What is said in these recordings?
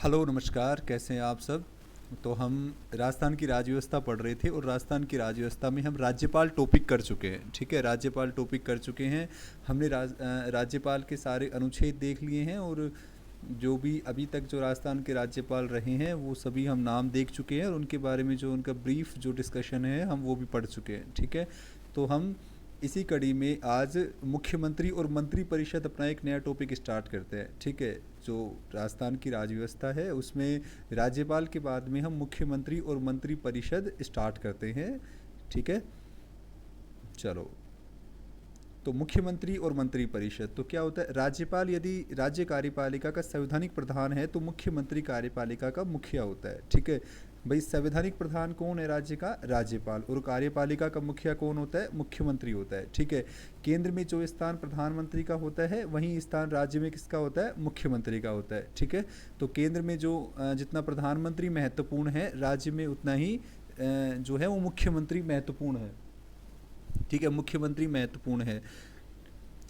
Hello नमस्कार, कैसे हैं आप सब। तो हम राजस्थान की राज्य व्यवस्था पढ़ रहे थे और राजस्थान की राज्य व्यवस्था में हम राज्यपाल टॉपिक कर चुके हैं। ठीक है, राज्यपाल टॉपिक कर चुके हैं। हमने राज्यपाल के सारे अनुच्छेद देख लिए हैं और जो भी अभी तक जो राजस्थान के राज्यपाल रहे हैं वो सभी हम नाम देख चुके हैं और उनके बारे में जो उनका ब्रीफ जो डिस्कशन है हम वो भी पढ़ चुके हैं। ठीक है, तो हम इसी कड़ी में आज मुख्यमंत्री और मंत्री परिषद अपना एक नया टॉपिक स्टार्ट करते हैं। ठीक है, जो राजस्थान की राज्य व्यवस्था है उसमें राज्यपाल के बाद में हम मुख्यमंत्री और मंत्री परिषद स्टार्ट करते हैं। ठीक है, चलो। तो मुख्यमंत्री और मंत्री परिषद तो क्या होता है, राज्यपाल यदि राज्य कार्यपालिका का संवैधानिक प्रधान है तो मुख्यमंत्री कार्यपालिका का मुखिया होता है। ठीक है भाई, संवैधानिक प्रधान कौन है राज्य का? राज्यपाल। और कार्यपालिका का मुखिया कौन होता है? मुख्यमंत्री होता है। ठीक है, केंद्र में जो स्थान प्रधानमंत्री का होता है वहीं स्थान राज्य में किसका होता है? मुख्यमंत्री का होता है। ठीक है, तो केंद्र में जो जितना प्रधानमंत्री महत्वपूर्ण है, राज्य में उतना ही जो है वो मुख्यमंत्री महत्वपूर्ण है। ठीक है, मुख्यमंत्री महत्वपूर्ण है।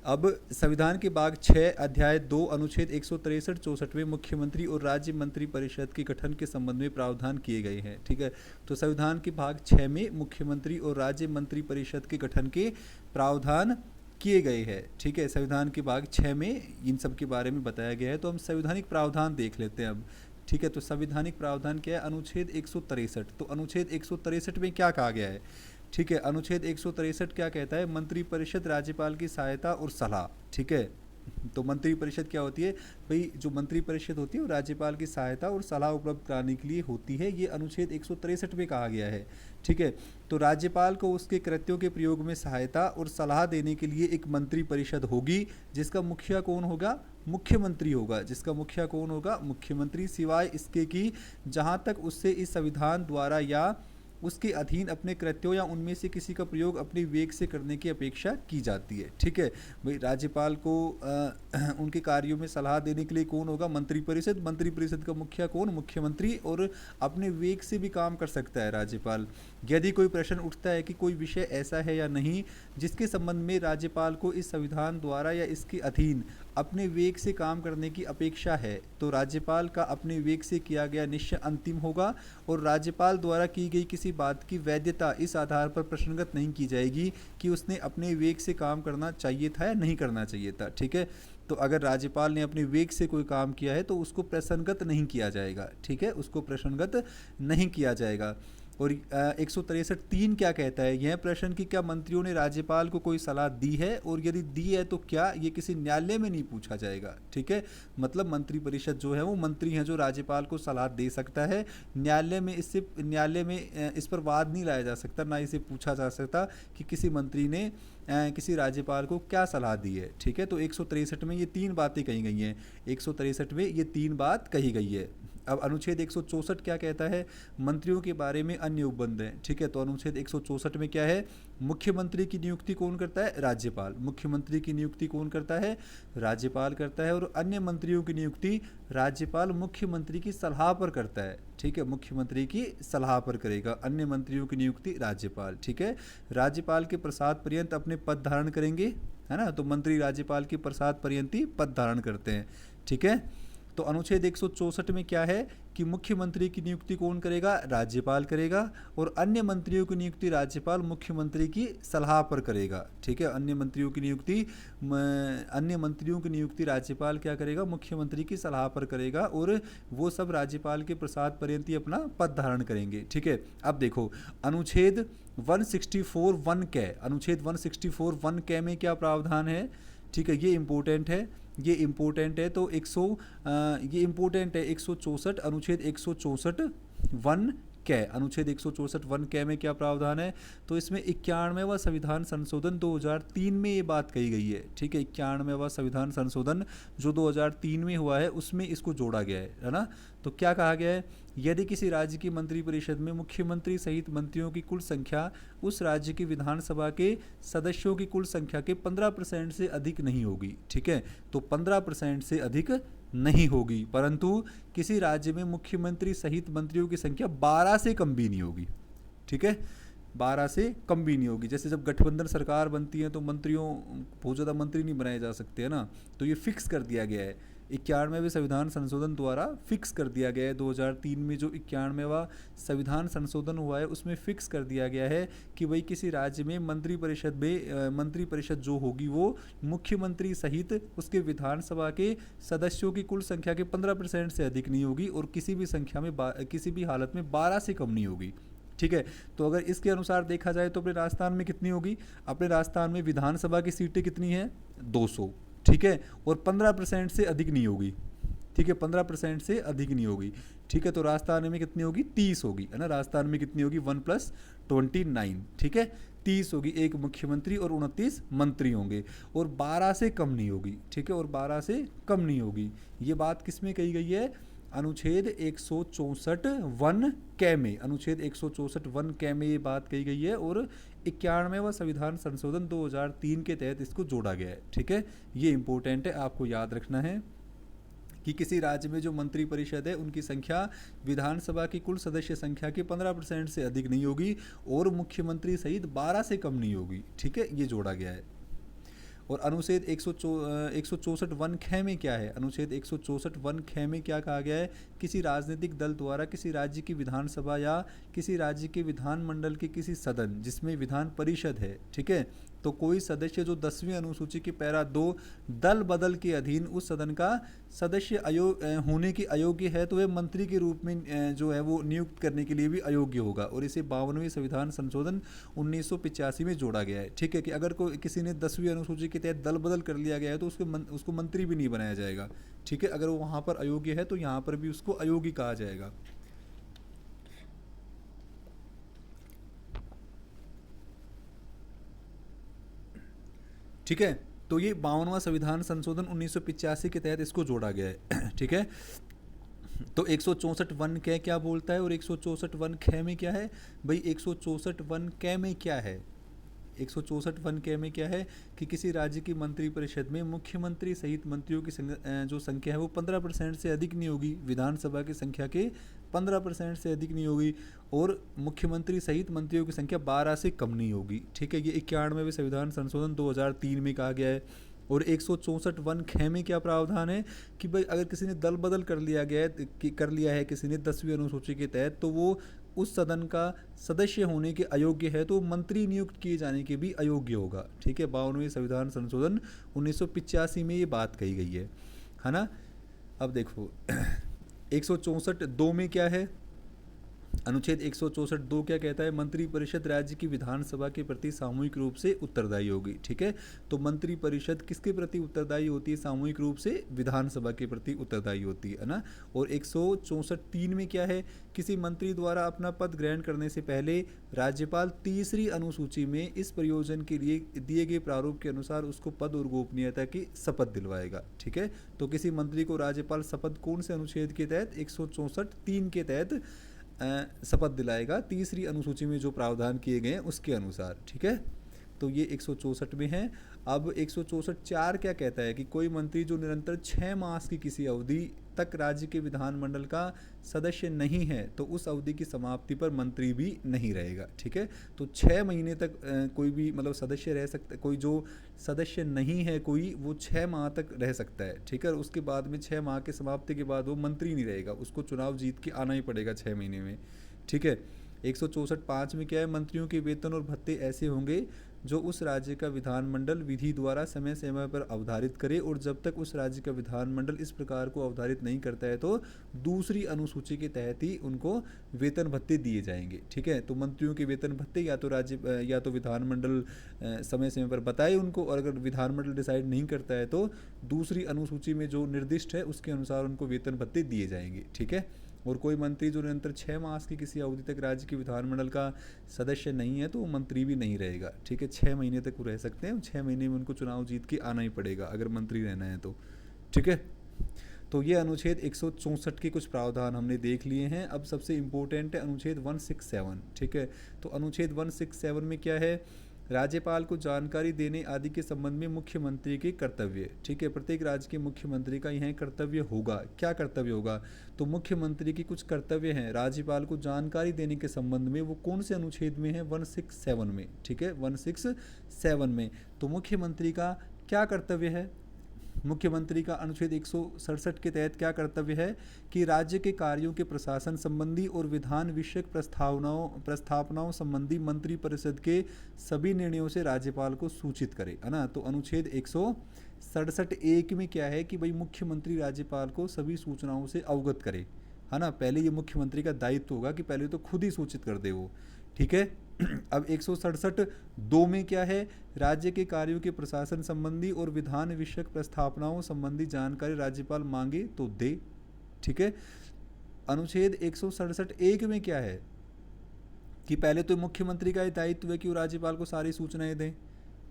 अब संविधान के भाग 6 अध्याय 2 अनुच्छेद 163 64 में मुख्यमंत्री और राज्य मंत्री परिषद के गठन के संबंध में प्रावधान किए गए हैं। ठीक है, तो संविधान के भाग 6 में मुख्यमंत्री और राज्य मंत्री परिषद के गठन के प्रावधान किए गए हैं। ठीक है, संविधान के भाग 6 में इन सब के बारे में बताया गया है। तो हम संवैधानिक प्रावधान देख लेते हैं अब। ठीक है, तो संवैधानिक प्रावधान क्या है? अनुच्छेद 163। तो अनुच्छेद 163 में क्या कहा गया है? ठीक है, अनुच्छेद 163 क्या कहता है? मंत्रिपरिषद राज्यपाल की सहायता और सलाह। ठीक है, तो मंत्रिपरिषद क्या होती है भाई? जो मंत्रिपरिषद होती है वो राज्यपाल की सहायता और सलाह उपलब्ध कराने के लिए होती है। ये अनुच्छेद 163 में कहा गया है। ठीक है, तो राज्यपाल को उसके कृत्यों के प्रयोग में सहायता और सलाह देने के लिए एक मंत्रिपरिषद होगी जिसका मुखिया कौन होगा? मुख्यमंत्री होगा। जिसका मुखिया कौन होगा? मुख्यमंत्री, सिवाय इसके कि जहाँ तक उससे इस संविधान द्वारा या उसके अधीन अपने कृत्यों या उनमें से किसी का प्रयोग अपने विवेक से करने की अपेक्षा की जाती है। ठीक है भाई, राज्यपाल को उनके कार्यों में सलाह देने के लिए कौन होगा? मंत्रिपरिषद। मंत्रिपरिषद का मुखिया कौन? मुख्यमंत्री। और अपने विवेक से भी काम कर सकता है राज्यपाल। यदि कोई प्रश्न उठता है कि कोई विषय ऐसा है या नहीं जिसके संबंध में राज्यपाल को इस संविधान द्वारा या इसके अधीन अपने विवेक से काम करने की अपेक्षा है, तो राज्यपाल का अपने विवेक से किया गया निश्चय अंतिम होगा और राज्यपाल द्वारा की गई किसी बात की वैधता इस आधार पर प्रश्नगत नहीं की जाएगी कि उसने अपने विवेक से काम करना चाहिए था या नहीं करना चाहिए था। ठीक है, तो अगर राज्यपाल ने अपने विवेक से कोई काम किया है तो उसको प्रश्नगत नहीं किया जाएगा। ठीक है, उसको प्रश्नगत नहीं किया जाएगा। और 163(3) क्या कहता है? यह प्रश्न कि क्या मंत्रियों ने राज्यपाल को कोई सलाह दी है, और यदि दी है तो क्या, ये किसी न्यायालय में नहीं पूछा जाएगा। ठीक है, मतलब मंत्रिपरिषद जो है वो मंत्री हैं जो राज्यपाल को सलाह दे सकता है। न्यायालय में इस पर वाद नहीं लाया जा सकता, ना इसे पूछा जा सकता कि किसी मंत्री ने किसी राज्यपाल को क्या सलाह दी है। ठीक है, तो 163 में ये 3 बातें कही गई हैं। 163 में ये 3 बात कही गई है। अब अनुच्छेद 164 क्या कहता है? मंत्रियों के बारे में अन्य उपबंध हैं। ठीक है, तो अनुच्छेद 164 में क्या है? मुख्यमंत्री की नियुक्ति कौन करता है? राज्यपाल। मुख्यमंत्री की नियुक्ति कौन करता है? राज्यपाल करता है। और अन्य मंत्रियों की नियुक्ति राज्यपाल मुख्यमंत्री की सलाह पर करता है। ठीक है, मुख्यमंत्री की सलाह पर करेगा। अन्य मंत्रियों की नियुक्ति राज्यपाल। ठीक है, राज्यपाल के प्रसाद पर्यंत अपने पद धारण करेंगे, है ना। तो मंत्री राज्यपाल के प्रसाद पर्यंत ही पद धारण करते हैं। ठीक है, तो अनुच्छेद 164 में क्या है कि मुख्यमंत्री की नियुक्ति कौन करेगा? राज्यपाल करेगा। और अन्य मंत्रियों की नियुक्ति राज्यपाल मुख्यमंत्री की सलाह पर करेगा। ठीक है, अन्य मंत्रियों की नियुक्ति राज्यपाल क्या करेगा? मुख्यमंत्री की सलाह पर करेगा। और वो सब राज्यपाल के प्रसाद पर्यंत ही अपना पद धारण करेंगे। ठीक है, अब देखो अनुच्छेद 164(1) कै, अनुच्छेद 164(1) में क्या प्रावधान है? ठीक है, ये इम्पोर्टेंट है, ये इम्पोर्टेंट है। तो ये इम्पोर्टेंट है 164, अनुच्छेद 164(1) कै, अनुच्छेद 164(1) कै में क्या प्रावधान है? तो इसमें 91वां संविधान संशोधन 2003 में ये बात कही गई है। ठीक है, 91वां संविधान संशोधन जो 2003 में हुआ है उसमें इसको जोड़ा गया है ना। तो क्या कहा गया है? यदि किसी राज्य की मंत्रिपरिषद में मुख्यमंत्री सहित मंत्रियों की कुल संख्या उस राज्य की विधानसभा के सदस्यों की कुल संख्या के 15% से अधिक नहीं होगी। ठीक है, तो 15% से अधिक नहीं होगी, परंतु किसी राज्य में मुख्यमंत्री सहित मंत्रियों की संख्या 12 से कम भी नहीं होगी। ठीक है, 12 से कम भी नहीं होगी। जैसे जब गठबंधन सरकार बनती है तो मंत्रियों बहुत ज़्यादा मंत्री नहीं बनाए जा सकते, है ना। तो ये फिक्स कर दिया गया है 91वें संविधान संशोधन द्वारा फिक्स कर दिया गया है। 2003 में जो 91वां संविधान संशोधन हुआ है उसमें फिक्स कर दिया गया है कि भाई किसी राज्य में मंत्री परिषद जो होगी वो मुख्यमंत्री सहित उसके विधानसभा के सदस्यों की कुल संख्या के 15% से अधिक नहीं होगी और किसी भी संख्या में किसी भी हालत में 12 से कम नहीं होगी। ठीक है, तो अगर इसके अनुसार देखा जाए तो अपने राजस्थान में कितनी होगी? अपने राजस्थान में विधानसभा की सीटें कितनी हैं? 200। ठीक है, और 15% से अधिक नहीं होगी। ठीक है, 15% से अधिक नहीं होगी। ठीक है, तो राजस्थान में कितनी होगी? 30 होगी, है ना। राजस्थान में कितनी होगी? 1 + 29। ठीक है, 30 होगी, एक मुख्यमंत्री और 29 मंत्री होंगे, और 12 से कम नहीं होगी। ठीक है, और 12 से कम नहीं होगी। ये बात किस में कही गई है? अनुच्छेद 164(1) क में, अनुच्छेद 164(1) क में ये बात कही गई है, और 91वां संविधान संशोधन 2003 के तहत इसको जोड़ा गया है। ठीक है, ये इंपॉर्टेंट है, आपको याद रखना है कि किसी राज्य में जो मंत्री परिषद है उनकी संख्या विधानसभा की कुल सदस्य संख्या के 15% से अधिक नहीं होगी और मुख्यमंत्री सहित 12 से कम नहीं होगी। ठीक है, ये जोड़ा गया है। और अनुच्छेद 164(1) ख में क्या है? अनुच्छेद 164(1) ख में क्या कहा गया है? किसी राजनीतिक दल द्वारा किसी राज्य की विधानसभा या किसी राज्य के विधानमंडल के किसी सदन जिसमें विधान परिषद है, ठीक है, तो कोई सदस्य जो 10वीं अनुसूची के पैरा 2 दल बदल के अधीन उस सदन का सदस्य होने के अयोग्य है तो वह मंत्री के रूप में जो है वो नियुक्त करने के लिए भी अयोग्य होगा, और इसे 52वें संविधान संशोधन 1985 में जोड़ा गया है। ठीक है, कि अगर कोई किसी ने 10वीं अनुसूची के तहत दल बदल कर लिया गया है तो उसको मंत्री भी नहीं बनाया जाएगा। ठीक है, अगर वो वहाँ पर अयोग्य है तो यहाँ पर भी उसको अयोग्य कहा जाएगा। ठीक है, तो ये 52वां संविधान संशोधन 1985 के तहत इसको जोड़ा गया है। ठीक है, तो 164(1) क क्या बोलता है और 164(1) ख में क्या है? भाई 164(1) क में क्या है? 164(1) क में क्या है कि किसी राज्य की मंत्री परिषद में मुख्यमंत्री सहित मंत्रियों की जो संख्या है वो 15% से अधिक नहीं होगी, विधानसभा की संख्या के 15% से अधिक नहीं होगी, और मुख्यमंत्री सहित मंत्रियों की संख्या 12 से कम नहीं होगी। ठीक है, ये 91वें संविधान संशोधन 2003 में कहा गया है। और 164(1) ख में क्या प्रावधान है कि भाई अगर किसी ने दल बदल कर लिया है किसी ने 10वीं अनुसूची के तहत, तो वो उस सदन का सदस्य होने के अयोग्य है तो मंत्री नियुक्त किए जाने के भी अयोग्य होगा। ठीक है, 52वें संविधान संशोधन 1985 में ये बात कही गई है ना। अब देखो 164(2) में क्या है? अनुच्छेद 164(2) क्या कहता है? मंत्री परिषद राज्य की विधानसभा के प्रति सामूहिक रूप से उत्तरदायी होगी। ठीक है, तो मंत्री परिषद किसके प्रति उत्तरदायी होती है? सामूहिक रूप से विधानसभा के प्रति उत्तरदायी होती है ना। और 164(3) में क्या है? किसी मंत्री द्वारा अपना पद ग्रहण करने से पहले राज्यपाल तीसरी अनुसूची में इस प्रयोजन के लिए दिए गए प्रारूप के अनुसार उसको पद और गोपनीयता की शपथ दिलवाएगा। ठीक है, तो किसी मंत्री को राज्यपाल शपथ कौन से अनुच्छेद के तहत? 164(3) के तहत शपथ दिलाएगा, तीसरी अनुसूची में जो प्रावधान किए गए हैं उसके अनुसार। ठीक है, तो ये 164 में है। अब 164(4) क्या कहता है कि कोई मंत्री जो निरंतर 6 मास की किसी अवधि तक राज्य के विधानमंडल का सदस्य नहीं है तो उस अवधि की समाप्ति पर मंत्री भी नहीं रहेगा। ठीक है, तो 6 महीने तक कोई भी मतलब सदस्य रह सकता है, कोई जो सदस्य नहीं है कोई, वो 6 माह तक रह सकता है। ठीक है, और उसके बाद में 6 माह के समाप्ति के बाद वो मंत्री नहीं रहेगा, उसको चुनाव जीत के आना ही पड़ेगा 6 महीने में। ठीक है, 164(5) में क्या है? मंत्रियों के वेतन और भत्ते ऐसे होंगे जो उस राज्य का विधानमंडल विधि द्वारा समय समय पर अवधारित करे, और जब तक उस राज्य का विधानमंडल इस प्रकार को अवधारित नहीं करता है तो दूसरी अनुसूची के तहत ही उनको वेतन भत्ते दिए जाएंगे। ठीक है, तो मंत्रियों के वेतन भत्ते या तो विधानमंडल समय समय पर बताए उनको, और अगर विधानमंडल डिसाइड नहीं करता है तो दूसरी अनुसूची में जो निर्दिष्ट है उसके अनुसार उनको वेतन भत्ते दिए जाएंगे। ठीक है, और कोई मंत्री जो निरंतर 6 मास की किसी अवधि तक राज्य के विधानमंडल का सदस्य नहीं है तो वो मंत्री भी नहीं रहेगा। ठीक है, 6 महीने तक वो रह सकते हैं, 6 महीने में उनको चुनाव जीत के आना ही पड़ेगा अगर मंत्री रहना है तो। ठीक है, तो ये अनुच्छेद 164 के कुछ प्रावधान हमने देख लिए हैं। अब सबसे इम्पोर्टेंट है अनुच्छेद 167। ठीक है, तो अनुच्छेद 167 में क्या है? राज्यपाल को जानकारी देने आदि के संबंध में मुख्यमंत्री के कर्तव्य। ठीक है, प्रत्येक राज्य के मुख्यमंत्री का यह कर्तव्य होगा। क्या कर्तव्य होगा? तो मुख्यमंत्री की कुछ कर्तव्य हैं राज्यपाल को जानकारी देने के संबंध में। वो कौन से अनुच्छेद में है? 167 में। ठीक है, 167 में। तो मुख्यमंत्री का क्या कर्तव्य है? मुख्यमंत्री का अनुच्छेद 167 के तहत क्या कर्तव्य है कि राज्य के कार्यों के प्रशासन संबंधी और विधान विषयक प्रस्तावनाओं संबंधी मंत्रिपरिषद के सभी निर्णयों से राज्यपाल को सूचित करे, है ना। तो अनुच्छेद 167(1) में क्या है कि भाई मुख्यमंत्री राज्यपाल को सभी सूचनाओं से अवगत करे, है ना। पहले ये मुख्यमंत्री का दायित्व होगा कि पहले तो खुद ही सूचित कर दे वो, ठीक है। अब 167(2) में क्या है, राज्य के कार्यों के प्रशासन संबंधी और विधान विषयक प्रस्तावनाओं संबंधी जानकारी राज्यपाल मांगे तो दे, ठीक है। अनुच्छेद 167(1) में क्या है कि पहले तो मुख्यमंत्री का ही दायित्व है कि वो राज्यपाल को सारी सूचनाएं दें,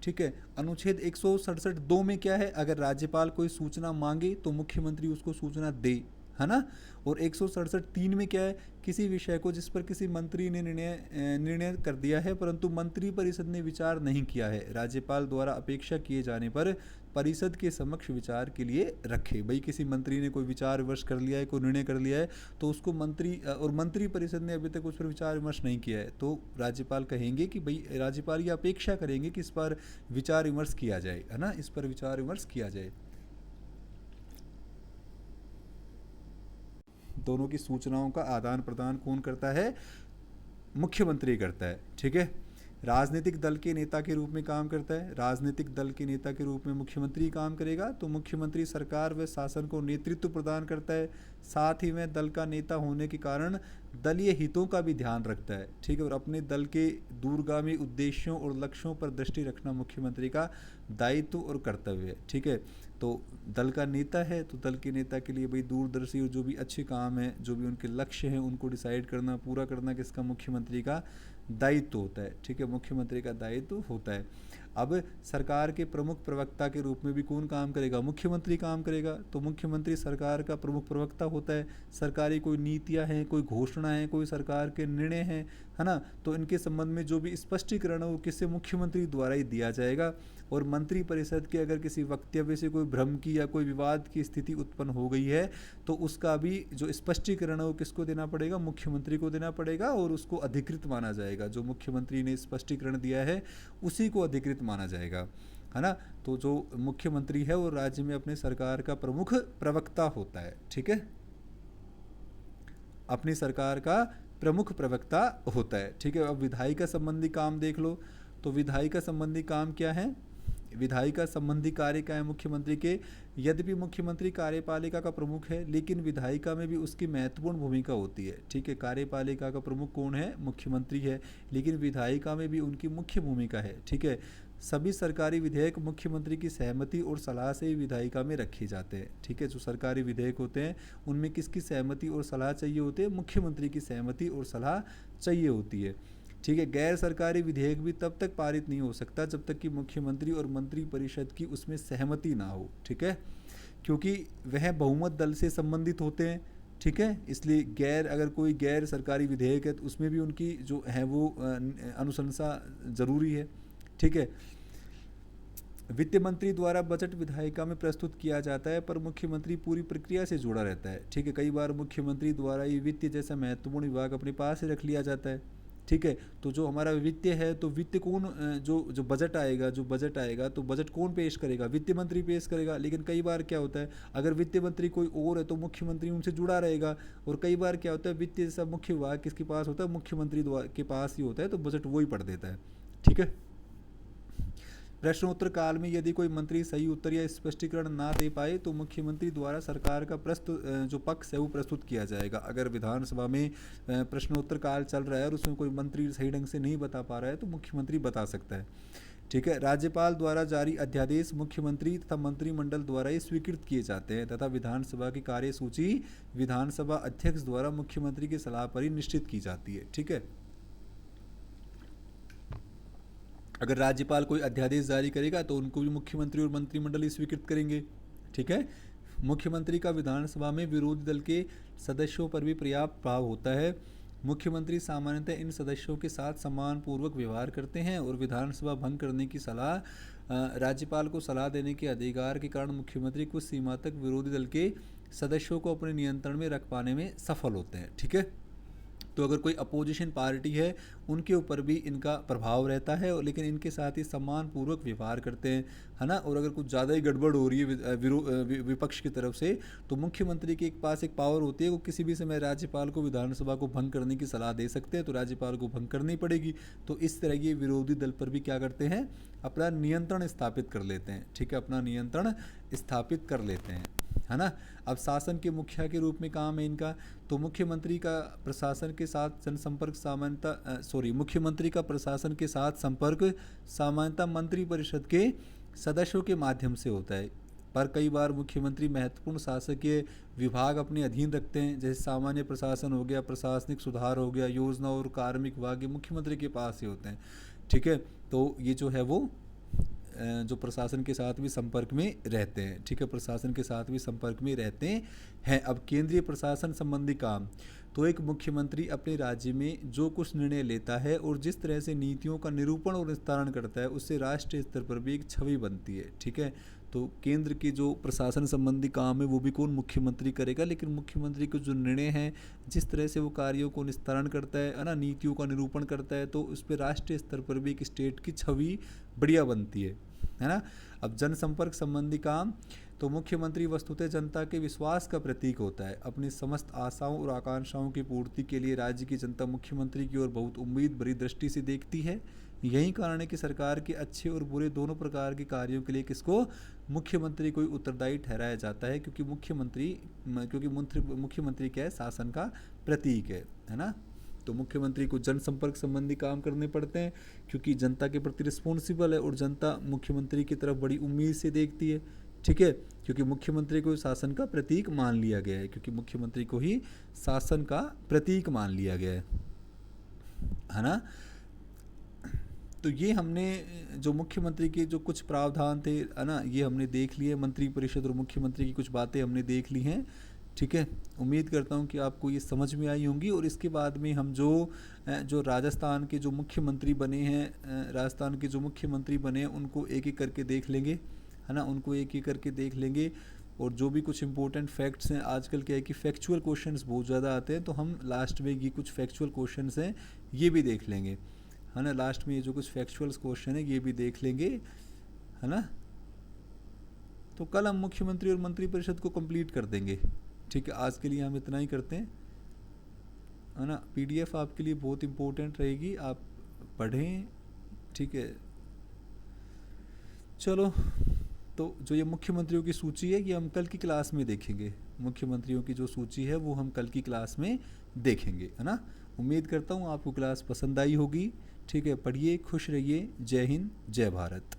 ठीक है। अनुच्छेद 167(2) में क्या है, अगर राज्यपाल कोई सूचना मांगे तो मुख्यमंत्री उसको सूचना दे, है ना। और 167(3) में क्या है, किसी विषय को जिस पर किसी मंत्री ने निर्णय कर दिया है परंतु मंत्री परिषद ने विचार नहीं किया है, राज्यपाल द्वारा अपेक्षा किए जाने पर परिषद के समक्ष विचार के लिए रखे। भाई किसी मंत्री ने कोई विचार विमर्श कर लिया है, कोई निर्णय कर लिया है, तो उसको मंत्री परिषद ने अभी तक उस पर विचार विमर्श नहीं किया है, तो राज्यपाल कहेंगे कि भाई राज्यपाल ये अपेक्षा करेंगे कि इस पर विचार विमर्श किया जाए, है ना, इस पर विचार विमर्श किया जाए। दोनों की सूचनाओं का आदान प्रदान कौन करता है, मुख्यमंत्री करता है, ठीक है। राजनीतिक दल के नेता के रूप में काम करता है, राजनीतिक दल के नेता के रूप में मुख्यमंत्री काम करेगा, तो मुख्यमंत्री सरकार व शासन को नेतृत्व प्रदान करता है, साथ ही वह दल का नेता होने के कारण दलीय हितों का भी ध्यान रखता है, ठीक है। और अपने दल के दूरगामी उद्देश्यों और लक्ष्यों पर दृष्टि रखना मुख्यमंत्री का दायित्व और कर्तव्य है, ठीक है। तो दल का नेता है तो दल के नेता के लिए भाई दूरदर्शी और जो भी अच्छे काम है, जो भी उनके लक्ष्य हैं, उनको डिसाइड करना, पूरा करना किसका, मुख्यमंत्री का दायित्व होता है, ठीक है, मुख्यमंत्री का दायित्व होता है। अब सरकार के प्रमुख प्रवक्ता के रूप में भी कौन काम करेगा, मुख्यमंत्री काम करेगा, तो मुख्यमंत्री सरकार का प्रमुख प्रवक्ता होता है। सरकारी कोई नीतियां हैं, कोई घोषणा है, कोई सरकार के निर्णय हैं, है ना, तो इनके संबंध में जो भी स्पष्टीकरण है वो किससे, मुख्यमंत्री द्वारा ही दिया जाएगा। और मंत्री परिषद के अगर किसी वक्तव्य से कोई भ्रम की या कोई विवाद की स्थिति उत्पन्न हो गई है तो उसका भी जो स्पष्टीकरण है वो किसको देना पड़ेगा, मुख्यमंत्री को देना पड़ेगा, और उसको अधिकृत माना जाएगा। जो मुख्यमंत्री ने स्पष्टीकरण दिया है उसी को अधिकृत माना जाएगा, है ना। तो जो मुख्यमंत्री है वो राज्य में अपने सरकार का प्रमुख प्रवक्ता होता है, ठीक है, अपनी सरकार का प्रमुख प्रवक्ता होता है, ठीक है। अब विधायिका संबंधी काम देख लो, तो विधायिका संबंधी काम क्या है, विधायिका संबंधी कार्य क्या है मुख्यमंत्री के, यद्यपि मुख्यमंत्री कार्यपालिका का प्रमुख है लेकिन विधायिका में भी उसकी महत्वपूर्ण भूमिका होती है, ठीक है। कार्यपालिका का प्रमुख कौन है, मुख्यमंत्री है, लेकिन विधायिका में भी उनकी मुख्य भूमिका है, ठीक है। सभी सरकारी विधेयक मुख्यमंत्री की सहमति और सलाह से ही विधायिका में रखे जाते हैं, ठीक है। जो सरकारी विधेयक होते हैं उनमें किसकी सहमति और सलाह चाहिए होती है, मुख्यमंत्री की सहमति और सलाह चाहिए होती है, ठीक है। गैर सरकारी विधेयक भी तब तक पारित नहीं हो सकता जब तक कि मुख्यमंत्री और मंत्री परिषद की उसमें सहमति ना हो, ठीक है, क्योंकि वह बहुमत दल से संबंधित होते हैं, ठीक है। इसलिए अगर कोई गैर सरकारी विधेयक है तो उसमें भी उनकी जो है वो अनुशंसा जरूरी है, ठीक है। वित्त मंत्री द्वारा बजट विधायिका में प्रस्तुत किया जाता है पर मुख्यमंत्री पूरी प्रक्रिया से जुड़ा रहता है, ठीक है। कई बार मुख्यमंत्री द्वारा ये वित्त जैसा महत्वपूर्ण विभाग अपने पास ही रख लिया जाता है, ठीक है। तो जो हमारा वित्त है तो वित्त कौन, जो बजट आएगा तो बजट कौन पेश करेगा, वित्त मंत्री पेश करेगा। लेकिन कई बार क्या होता है, अगर वित्त मंत्री कोई और है तो मुख्यमंत्री उनसे जुड़ा रहेगा, और कई बार क्या होता है वित्त जैसा मुख्य विभाग किसके पास होता है, मुख्यमंत्री के पास ही होता है, तो बजट वो ही पढ़ देता है, ठीक है। प्रश्नोत्तर काल में यदि कोई मंत्री सही उत्तर या स्पष्टीकरण ना दे पाए तो मुख्यमंत्री द्वारा सरकार का जो पक्ष है वो प्रस्तुत किया जाएगा। अगर विधानसभा में प्रश्नोत्तर काल चल रहा है और उसमें कोई मंत्री सही ढंग से नहीं बता पा रहा है तो मुख्यमंत्री बता सकता है, ठीक है। राज्यपाल द्वारा जारी अध्यादेश मुख्यमंत्री तथा मंत्रिमंडल द्वारा ही स्वीकृत किए जाते हैं तथा विधानसभा की कार्यसूची विधानसभा अध्यक्ष द्वारा मुख्यमंत्री की सलाह पर ही निश्चित की जाती है, ठीक है। अगर राज्यपाल कोई अध्यादेश जारी करेगा तो उनको भी मुख्यमंत्री और मंत्रिमंडल ही स्वीकृत करेंगे, ठीक है। मुख्यमंत्री का विधानसभा में विरोधी दल के सदस्यों पर भी पर्याप्त प्रभाव होता है। मुख्यमंत्री सामान्यतः इन सदस्यों के साथ सम्मानपूर्वक व्यवहार करते हैं और विधानसभा भंग करने की सलाह राज्यपाल को सलाह देने के अधिकार के कारण मुख्यमंत्री कुछ सीमा तक विरोधी दल के सदस्यों को अपने नियंत्रण में रख पाने में सफल होते हैं, ठीक है। तो अगर कोई अपोजिशन पार्टी है उनके ऊपर भी इनका प्रभाव रहता है, और लेकिन इनके साथ ही सम्मानपूर्वक व्यवहार करते हैं, है ना। और अगर कुछ ज़्यादा ही गड़बड़ हो रही है विपक्ष की तरफ से, तो मुख्यमंत्री के पास एक पावर होती है, वो किसी भी समय राज्यपाल को विधानसभा को भंग करने की सलाह दे सकते हैं, तो राज्यपाल को भंग करनी पड़ेगी। तो इस तरह ये विरोधी दल पर भी क्या करते हैं, अपना नियंत्रण स्थापित कर लेते हैं, ठीक है, अपना नियंत्रण स्थापित कर लेते हैं, है ना। अब शासन के मुखिया के रूप में काम है इनका, तो मुख्यमंत्री का प्रशासन के साथ जनसंपर्क मुख्यमंत्री का प्रशासन के साथ संपर्क सामान्यतः मंत्रिपरिषद के सदस्यों के माध्यम से होता है, पर कई बार मुख्यमंत्री महत्वपूर्ण शासकीय विभाग अपने अधीन रखते हैं, जैसे सामान्य प्रशासन हो गया, प्रशासनिक सुधार हो गया, योजना और कार्मिक विभाग, ये मुख्यमंत्री के पास ही होते हैं, ठीक है। तो ये जो है वो जो प्रशासन के साथ भी संपर्क में रहते हैं, ठीक है, प्रशासन के साथ भी संपर्क में रहते हैं। अब केंद्रीय प्रशासन संबंधी काम, तो एक मुख्यमंत्री अपने राज्य में जो कुछ निर्णय लेता है और जिस तरह से नीतियों का निरूपण और विस्तारण करता है, उससे राष्ट्रीय स्तर पर भी एक छवि बनती है, ठीक है। तो केंद्र के जो प्रशासन संबंधी काम है वो भी कौन, मुख्यमंत्री करेगा, लेकिन मुख्यमंत्री के जो निर्णय हैं, जिस तरह से वो कार्यों को निस्तारण करता है ना, नीतियों का निरूपण करता है, तो उस पर राष्ट्रीय स्तर पर भी एक स्टेट की छवि बढ़िया बनती है ना। अब जनसंपर्क संबंधी काम, तो मुख्यमंत्री वस्तुतः जनता के विश्वास का प्रतीक होता है, अपनी समस्त आशाओं और आकांक्षाओं की पूर्ति के लिए राज्य की जनता मुख्यमंत्री की ओर बहुत उम्मीद भरी दृष्टि से देखती है। यही कारण है कि सरकार के अच्छे और बुरे दोनों प्रकार के कार्यों के लिए किसको, मुख्यमंत्री को उत्तरदायी ठहराया जाता है, क्योंकि मुख्यमंत्री क्या है, शासन का प्रतीक है ना। तो मुख्यमंत्री को जनसंपर्क संबंधी काम करने पड़ते हैं, क्योंकि जनता के प्रति रिस्पॉन्सिबल है और जनता मुख्यमंत्री की तरफ बड़ी उम्मीद से देखती है, ठीक है, क्योंकि मुख्यमंत्री को शासन का प्रतीक मान लिया गया है, क्योंकि मुख्यमंत्री को ही शासन का प्रतीक मान लिया गया है ना। तो ये हमने जो मुख्यमंत्री के जो कुछ प्रावधान थे, है ना, ये हमने देख लिए, मंत्रिपरिषद और मुख्यमंत्री की कुछ बातें हमने देख ली हैं, ठीक है। उम्मीद करता हूँ कि आपको ये समझ में आई होंगी। और इसके बाद में हम जो राजस्थान के जो मुख्यमंत्री बने हैं, उनको एक एक करके देख लेंगे, है ना, उनको एक एक करके देख लेंगे। और जो भी कुछ इंपॉर्टेंट फैक्ट्स हैं, आजकल क्या है कि फैक्चुअल क्वेश्चंस बहुत ज़्यादा आते हैं, तो हम लास्ट में ये कुछ फैक्चुअल क्वेश्चंस हैं ये भी देख लेंगे, है ना। लास्ट में ये जो कुछ फैक्चुअल क्वेश्चन है ये भी देख लेंगे, है ना। तो कल हम मुख्यमंत्री और मंत्रिपरिषद को कंप्लीट कर देंगे, ठीक है। आज के लिए हम इतना ही करते हैं, है ना। PDF आपके लिए बहुत इम्पोर्टेंट रहेगी, आप पढ़ें, ठीक है। चलो, तो जो ये मुख्यमंत्रियों की सूची है ये हम कल की क्लास में देखेंगे, मुख्यमंत्रियों की जो सूची है वो हम कल की क्लास में देखेंगे, है ना। उम्मीद करता हूँ आपको क्लास पसंद आई होगी, ठीक है। पढ़िए, खुश रहिए, जय हिंद, जय भारत।